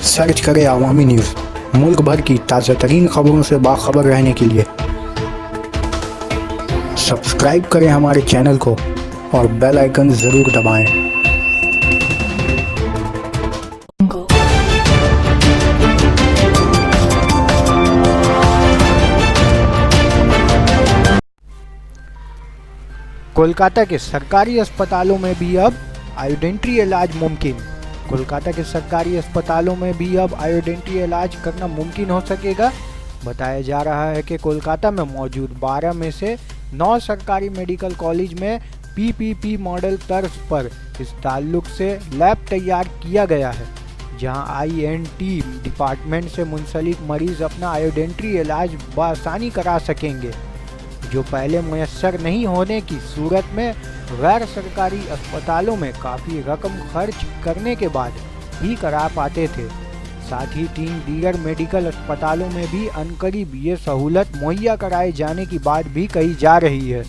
Search करें अवामी news. मुल्क भर की ताज़ा तरीन खबरों से बाखबर रहने के लिए सब्सक्राइब करें हमारे चैनल को और बेल आइकन ज़रूर दबाएं। कोलकाता के सरकारी अस्पतालों में भी अब आयोडेंट्री इलाज मुमकिन। कोलकाता के सरकारी अस्पतालों में भी अब आयोडेंट्री इलाज करना मुमकिन हो सकेगा। बताया जा रहा है कि कोलकाता में मौजूद 12 में से 9 सरकारी मेडिकल कॉलेज में पीपीपी मॉडल तर्ज पर इस ताल्लुक से लैब तैयार किया गया है, जहां आईएनटी डिपार्टमेंट से मुंसलिक मरीज अपना आयोडेंट्री इलाज बआसानी करा सकेंगे, जो पहले मुयस्सर नहीं होने की सूरत में गैर सरकारी अस्पतालों में काफ़ी रकम खर्च करने के बाद ही करा पाते थे। साथ ही 3 दीगर मेडिकल अस्पतालों में भी अनकरीब ये सहूलत मुहैया कराए जाने की बात भी कही जा रही है।